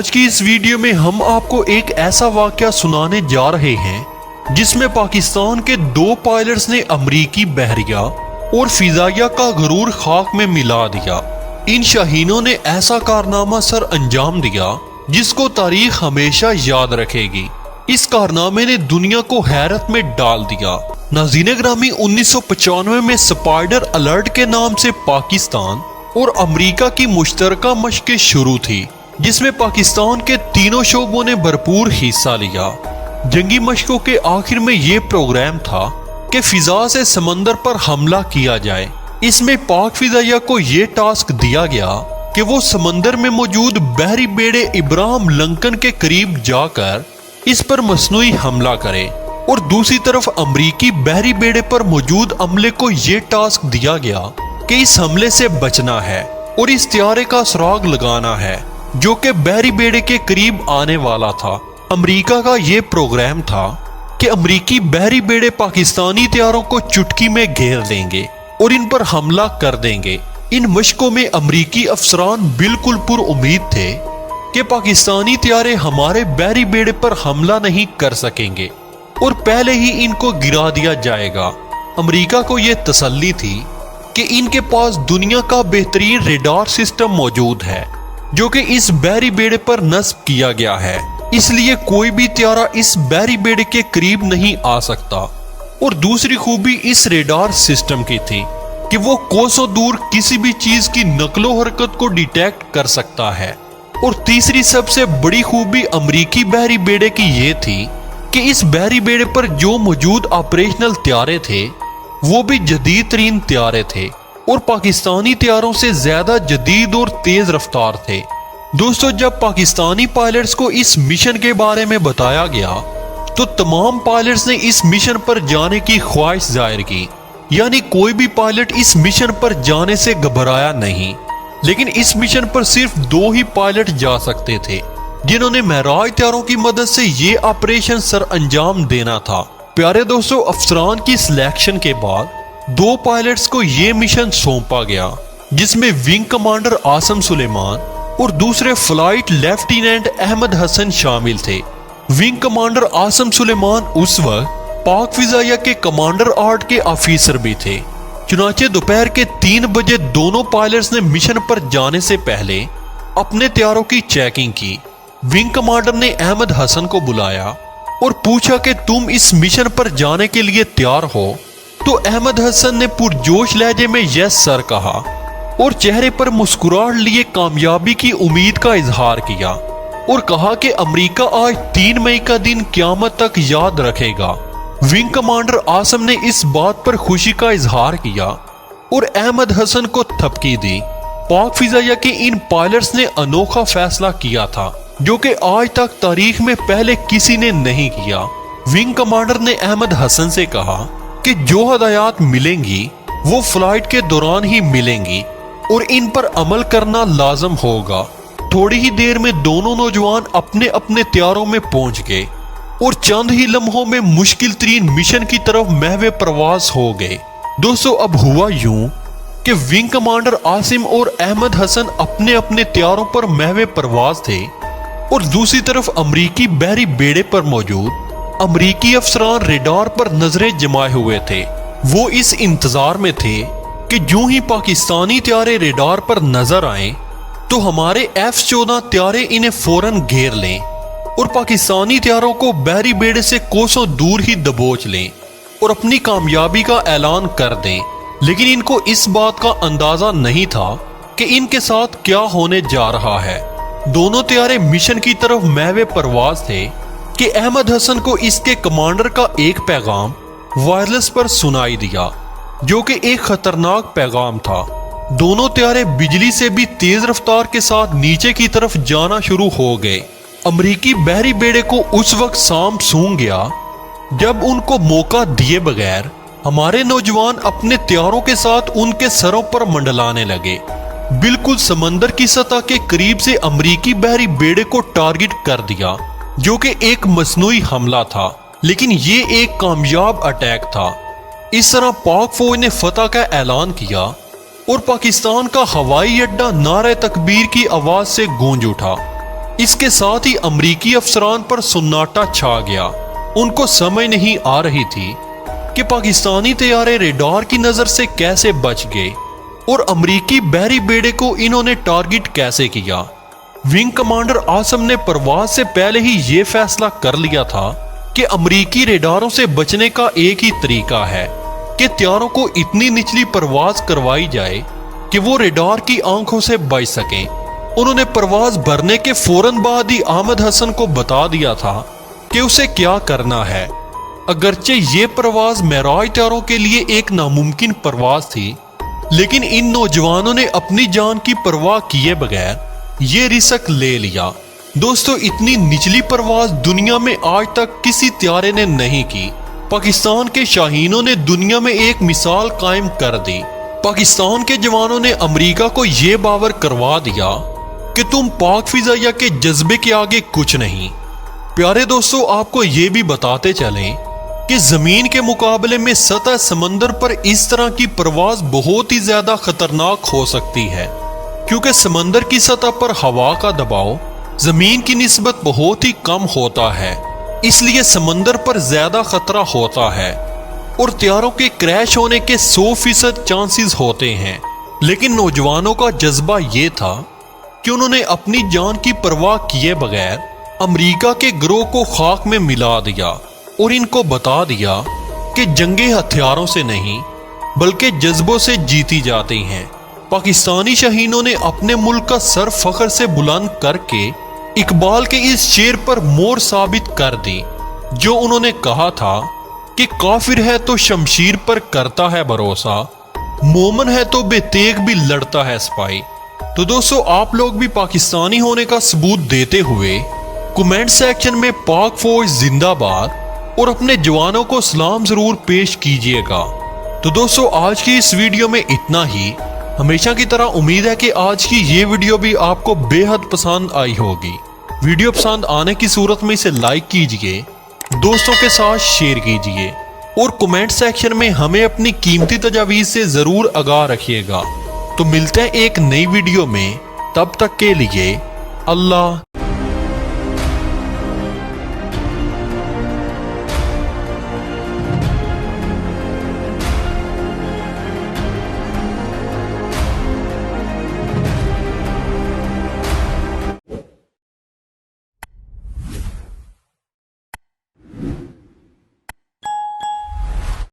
آج کی اس ویڈیو میں ہم آپ کو ایک ایسا واقعہ سنانے جا رہے ہیں جس میں پاکستان کے 2 پائلٹس نے امریکی بحریہ اور فضائیہ کا غرور خاک میں ملا دیا۔ ان شاہینوں نے ایسا کارنامہ سر انجام دیا جس کو تاریخ ہمیشہ یاد رکھے گی۔ اس کارنامے نے دنیا کو حیرت میں ڈال دیا۔ ناظرین گرامی، 1995 میں سپائڈر الرٹ کے نام سے پاکستان اور امریکہ کی مشترکہ مشقیں شروع تھی، جس میں پاکستان کے تینوں شعبوں نے بھرپور حصہ لیا۔ جنگی مشقوں کے آخر میں یہ پروگرام تھا کہ فضا سے سمندر پر حملہ کیا جائے۔ اس میں پاک فضائیہ کو یہ ٹاسک دیا گیا کہ وہ سمندر میں موجود بحری بیڑے ابراہم لنکن کے قریب جا کر اس پر مصنوعی حملہ کرے، اور دوسری طرف امریکی بحری بیڑے پر موجود عملے کو یہ ٹاسک دیا گیا کہ اس حملے سے بچنا ہے اور اس طیارے کا سراغ لگانا ہے جو کہ بحری بیڑے کے قریب آنے والا تھا۔ امریکہ کا یہ پروگرام تھا کہ امریکی بحری بیڑے پاکستانی طیاروں کو چٹکی میں گھیر لیں گے اور ان پر حملہ کر دیں گے۔ ان مشقوں میں امریکی افسران بالکل پر امید تھے کہ پاکستانی طیارے ہمارے بحری بیڑے پر حملہ نہیں کر سکیں گے اور پہلے ہی ان کو گرا دیا جائے گا۔ امریکہ کو یہ تسلی تھی کہ ان کے پاس دنیا کا بہترین ریڈار سسٹم موجود ہے جو کہ اس بحری بیڑے پر نصب کیا گیا ہے، اس لیے کوئی بھی طیارہ اس بحری بیڑے کے قریب نہیں آ سکتا۔ اور دوسری خوبی اس ریڈار سسٹم کی تھی کہ وہ کوسوں دور کسی بھی چیز کی نقل و حرکت کو ڈیٹیکٹ کر سکتا ہے۔ اور تیسری سب سے بڑی خوبی امریکی بحری بیڑے کی یہ تھی کہ اس بحری بیڑے پر جو موجود آپریشنل طیارے تھے وہ بھی جدید ترین طیارے تھے اور پاکستانی طیاروں سے زیادہ جدید اور تیز رفتار تھے۔ دوستو، جب پاکستانی پائلٹس کو اس مشن کے بارے میں بتایا گیا تو تمام پائلٹس نے اس مشن پر جانے کی خواہش ظاہر کی، یعنی کوئی بھی پائلٹ اس مشن پر جانے سے گھبرایا نہیں۔ لیکن اس مشن پر صرف 2 ہی پائلٹ جا سکتے تھے جنہوں نے معراج طیاروں کی مدد سے یہ آپریشن سر انجام دینا تھا۔ پیارے دوستو، افسران کی سلیکشن کے بعد 2 پائلٹس کو یہ مشن سونپا گیا جس میں ونگ کمانڈر عاصم سلیمان اور دوسرے فلائٹ لیفٹیننٹ احمد حسن شامل تھے۔ ونگ کمانڈر عاصم سلیمان اس وقت پاک فضائیہ کے کمانڈر آرٹ کے آفیسر بھی تھے۔ چنانچہ دوپہر کے 3 بجے دونوں پائلٹس نے مشن پر جانے سے پہلے اپنے طیاروں کی چیکنگ کی۔ ونگ کمانڈر نے احمد حسن کو بلایا اور پوچھا کہ تم اس مشن پر جانے کے لیے تیار ہو؟ تو احمد حسن نے پرجوش لہجے میں یس سر کہا اور چہرے پر مسکراہٹ لیے کامیابی کی امید کا اظہار کیا اور کہا کہ امریکہ آج 3 مئی کا دن قیامت تک یاد رکھے گا۔ ونگ کمانڈر عاصم نے اس بات پر خوشی کا اظہار کیا اور احمد حسن کو تھپکی دی۔ پاک فضائیہ کے ان پائلٹس نے انوکھا فیصلہ کیا تھا جو کہ آج تک تاریخ میں پہلے کسی نے نہیں کیا۔ ونگ کمانڈر نے احمد حسن سے کہا کہ جو ہدایات ملیں گی وہ فلائٹ کے دوران ہی ملیں گی اور ان پر عمل کرنا لازم ہوگا۔ تھوڑی ہی دیر میں دونوں نوجوان اپنے اپنے طیاروں میں پہنچ گئے اور چند ہی لمحوں میں مشکل ترین مشن کی طرف محو پرواز ہو گئے۔ دوستو، اب ہوا یوں کہ ونگ کمانڈر عاصم اور احمد حسن اپنے اپنے طیاروں پر محو پرواز تھے اور دوسری طرف امریکی بحری بیڑے پر موجود امریکی افسران ریڈار پر نظریں جمائے ہوئے تھے۔ وہ اس انتظار میں تھے کہ جو ہی پاکستانی طیارے ریڈار پر نظر آئیں تو ہمارے F-14 طیارے انہیں فوراً گھیر لیں اور پاکستانی طیاروں کو بحری بیڑے سے کوسوں دور ہی دبوچ لیں اور اپنی کامیابی کا اعلان کر دیں۔ لیکن ان کو اس بات کا اندازہ نہیں تھا کہ ان کے ساتھ کیا ہونے جا رہا ہے۔ دونوں طیارے مشن کی طرف محو پرواز تھے کہ احمد حسن کو اس کے کمانڈر کا ایک پیغام وائرلیس پر سنائی دیا جو کہ ایک خطرناک پیغام تھا۔ دونوں طیارے بجلی سے بھی تیز رفتار کے ساتھ نیچے کی طرف جانا شروع ہو گئے۔ امریکی بحری بیڑے کو اس وقت سانپ سونگ گیا جب ان کو موقع دیے بغیر ہمارے نوجوان اپنے طیاروں کے ساتھ ان کے سروں پر منڈلانے لگے۔ بالکل سمندر کی سطح کے قریب سے امریکی بحری بیڑے کو ٹارگٹ کر دیا جو کہ ایک مصنوعی حملہ تھا، لیکن یہ ایک کامیاب اٹیک تھا۔ اس طرح پاک فوج نے فتح کا اعلان کیا اور پاکستان کا ہوائی اڈہ نعرہ تکبیر کی آواز سے گونج اٹھا۔ اس کے ساتھ ہی امریکی افسران پر سناٹا چھا گیا۔ ان کو سمجھ نہیں آ رہی تھی کہ پاکستانی طیارے ریڈار کی نظر سے کیسے بچ گئے اور امریکی بحری بیڑے کو انہوں نے ٹارگٹ کیسے کیا۔ ونگ کمانڈر عاصم نے پرواز سے پہلے ہی یہ فیصلہ کر لیا تھا کہ امریکی ریڈاروں سے بچنے کا ایک ہی طریقہ ہے کہ طیاروں کو اتنی نچلی پرواز کروائی جائے کہ وہ ریڈار کی آنکھوں سے بچ سکیں۔ انہوں نے پرواز بھرنے کے فوراً بعد ہی احمد حسن کو بتا دیا تھا کہ اسے کیا کرنا ہے۔ اگرچہ یہ پرواز معراج طیاروں کے لیے ایک ناممکن پرواز تھی، لیکن ان نوجوانوں نے اپنی جان کی پرواہ کیے بغیر یہ رسک لے لیا۔ دوستو، اتنی نچلی پرواز دنیا میں آج تک کسی طیارے نے نہیں کی۔ پاکستان کے شاہینوں نے دنیا میں ایک مثال قائم کر دی۔ پاکستان کے جوانوں نے امریکہ کو یہ باور کروا دیا کہ تم پاک فضائیہ کے جذبے کے آگے کچھ نہیں۔ پیارے دوستو، آپ کو یہ بھی بتاتے چلیں کہ زمین کے مقابلے میں سطح سمندر پر اس طرح کی پرواز بہت ہی زیادہ خطرناک ہو سکتی ہے، کیونکہ سمندر کی سطح پر ہوا کا دباؤ زمین کی نسبت بہت ہی کم ہوتا ہے، اس لیے سمندر پر زیادہ خطرہ ہوتا ہے اور طیاروں کے کریش ہونے کے 100% چانسز ہوتے ہیں۔ لیکن نوجوانوں کا جذبہ یہ تھا کہ انہوں نے اپنی جان کی پرواہ کیے بغیر امریکہ کے گروہ کو خاک میں ملا دیا اور ان کو بتا دیا کہ جنگیں ہتھیاروں سے نہیں بلکہ جذبوں سے جیتی جاتی ہیں۔ پاکستانی شہینوں نے اپنے ملک کا سر فخر سے بلند کر کے اقبال کے اس شعر پر مور ثابت کر دی، جو انہوں نے کہا تھا کہ کافر ہے تو شمشیر پر کرتا ہے بھروسہ، مومن ہے تو بے تیغ بھی لڑتا ہے سپاہی۔ تو دوستو، آپ لوگ بھی پاکستانی ہونے کا ثبوت دیتے ہوئے کمنٹ سیکشن میں پاک فوج زندہ باد اور اپنے جوانوں کو سلام ضرور پیش کیجئے گا۔ تو دوستو، آج کی اس ویڈیو میں اتنا ہی۔ ہمیشہ کی طرح امید ہے کہ آج کی یہ ویڈیو بھی آپ کو بے حد پسند آئی ہوگی۔ ویڈیو پسند آنے کی صورت میں اسے لائک کیجئے، دوستوں کے ساتھ شیئر کیجئے اور کمنٹ سیکشن میں ہمیں اپنی قیمتی تجاویز سے ضرور آگاہ رکھیے گا۔ تو ملتے ہیں ایک نئی ویڈیو میں، تب تک کے لیے اللہ